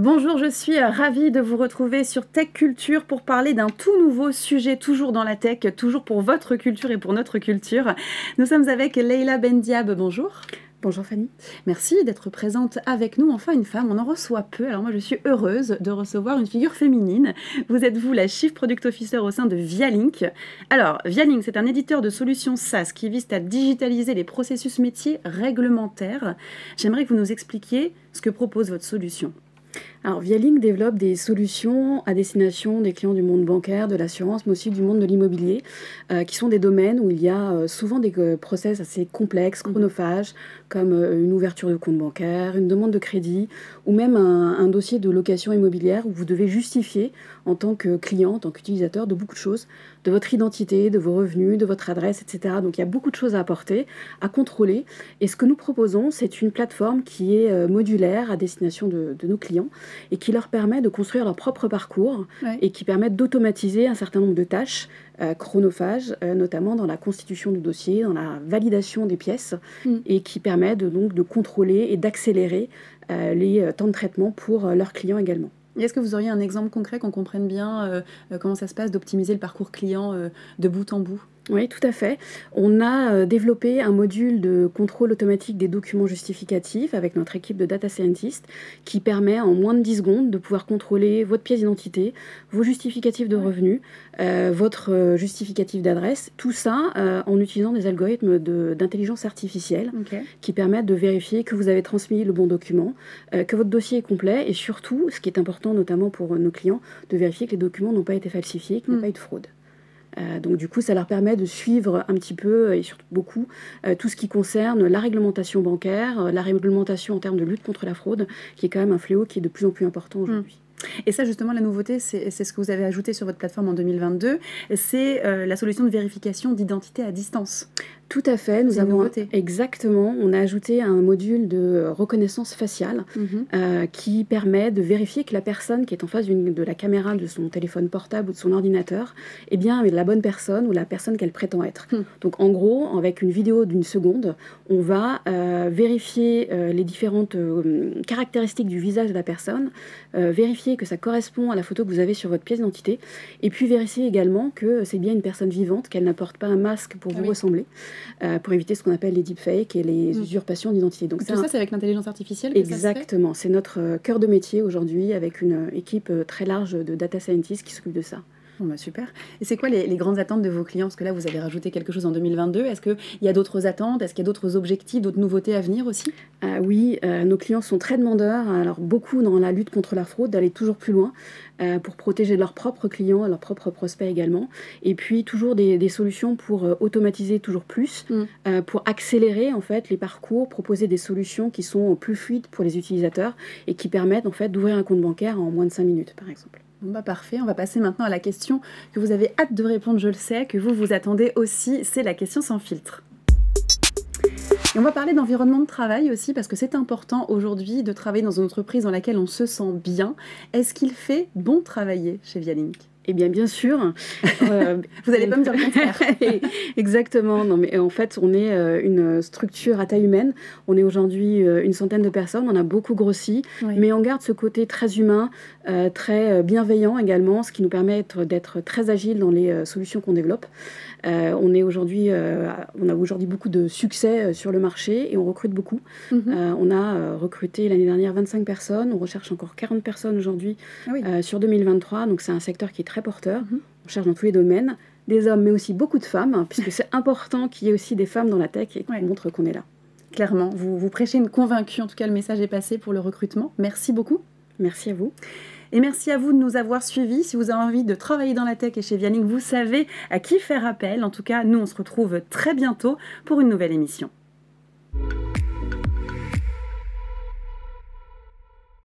Bonjour, je suis ravie de vous retrouver sur Tech Culture pour parler d'un tout nouveau sujet, toujours dans la tech, toujours pour votre culture et pour notre culture. Nous sommes avec Leila Bendiab, bonjour. Bonjour Fanny. Merci d'être présente avec nous. Enfin, une femme, on en reçoit peu. Alors moi, je suis heureuse de recevoir une figure féminine. Vous êtes, vous, la Chief Product Officer au sein de Vialink. Alors, Vialink, c'est un éditeur de solutions SaaS qui vise à digitaliser les processus métiers réglementaires. J'aimerais que vous nous expliquiez ce que propose votre solution. Alors, Vialink développe des solutions à destination des clients du monde bancaire, de l'assurance, mais aussi du monde de l'immobilier, qui sont des domaines où il y a souvent des process assez complexes, chronophages, comme une ouverture de compte bancaire, une demande de crédit, ou même un dossier de location immobilière où vous devez justifier en tant que client, en tant qu'utilisateur, de beaucoup de choses, de votre identité, de vos revenus, de votre adresse, etc. Donc il y a beaucoup de choses à apporter, à contrôler. Et ce que nous proposons, c'est une plateforme qui est modulaire à destination de nos clients, et qui leur permet de construire leur propre parcours et qui permet d'automatiser un certain nombre de tâches chronophages, notamment dans la constitution du dossier, dans la validation des pièces, et qui permet donc de contrôler et d'accélérer les temps de traitement pour leurs clients également. Est-ce que vous auriez un exemple concret qu'on comprenne bien comment ça se passe d'optimiser le parcours client de bout en bout ? Oui, tout à fait. On a développé un module de contrôle automatique des documents justificatifs avec notre équipe de data scientists qui permet en moins de 10 secondes de pouvoir contrôler votre pièce d'identité, vos justificatifs de revenus, votre justificatif d'adresse, tout ça en utilisant des algorithmes d'intelligence artificielle qui permettent de vérifier que vous avez transmis le bon document, que votre dossier est complet et surtout, ce qui est important notamment pour nos clients, de vérifier que les documents n'ont pas été falsifiés, qu'il n'y a pas eu de fraude. Donc du coup, ça leur permet de suivre un petit peu, et surtout beaucoup, tout ce qui concerne la réglementation bancaire, la réglementation en termes de lutte contre la fraude, qui est quand même un fléau qui est de plus en plus important aujourd'hui. Et ça, justement, la nouveauté, c'est ce que vous avez ajouté sur votre plateforme en 2022, c'est la solution de vérification d'identité à distance. Tout à fait, nous avons exactement, on a ajouté un module de reconnaissance faciale qui permet de vérifier que la personne qui est en face de la caméra de son téléphone portable ou de son ordinateur est bien la bonne personne ou la personne qu'elle prétend être. Donc en gros, avec une vidéo d'une seconde, on va vérifier les différentes caractéristiques du visage de la personne, vérifier que ça correspond à la photo que vous avez sur votre pièce d'identité, et puis vérifier également que c'est bien une personne vivante, qu'elle n'apporte pas un masque pour vous ressembler. Pour éviter ce qu'on appelle les deepfakes et les usurpations d'identité. Donc tout ça, c'est avec l'intelligence artificielle exactement, c'est notre cœur de métier aujourd'hui avec une équipe très large de data scientists qui s'occupe de ça. Bon bah super. Et c'est quoi les grandes attentes de vos clients? Parce que là, vous avez rajouté quelque chose en 2022. Est-ce qu'il y a d'autres attentes? Est-ce qu'il y a d'autres objectifs, d'autres nouveautés à venir aussi? Oui, nos clients sont très demandeurs. Alors beaucoup dans la lutte contre la fraude, d'aller toujours plus loin pour protéger leurs propres clients, leurs propres prospects également. Et puis toujours des solutions pour automatiser toujours plus, pour accélérer en fait les parcours, proposer des solutions qui sont plus fluides pour les utilisateurs et qui permettent en fait d'ouvrir un compte bancaire en moins de 5 minutes par exemple. Bon bah parfait, on va passer maintenant à la question que vous avez hâte de répondre, je le sais, que vous attendez aussi, c'est la question sans filtre. Et on va parler d'environnement de travail aussi, parce que c'est important aujourd'hui de travailler dans une entreprise dans laquelle on se sent bien. Est-ce qu'il fait bon travailler chez Vialink ? Eh bien, bien sûr. Vous n'allez pas me dire le contraire. Exactement. Non, mais en fait, on est une structure à taille humaine. On est aujourd'hui une centaine de personnes. On a beaucoup grossi, mais on garde ce côté très humain, très bienveillant également, ce qui nous permet d'être très agile dans les solutions qu'on développe. On a aujourd'hui beaucoup de succès sur le marché et on recrute beaucoup. On a recruté l'année dernière 25 personnes. On recherche encore 40 personnes aujourd'hui sur 2023. Donc c'est un secteur qui est très porteur. On cherche dans tous les domaines, des hommes mais aussi beaucoup de femmes, puisque c'est important qu'il y ait aussi des femmes dans la tech et qu'on montre qu'on est là. Clairement, vous prêchez une convaincue, en tout cas le message est passé pour le recrutement. Merci beaucoup. Merci à vous. Et merci à vous de nous avoir suivis. Si vous avez envie de travailler dans la tech et chez Vialink, vous savez à qui faire appel. En tout cas, nous on se retrouve très bientôt pour une nouvelle émission.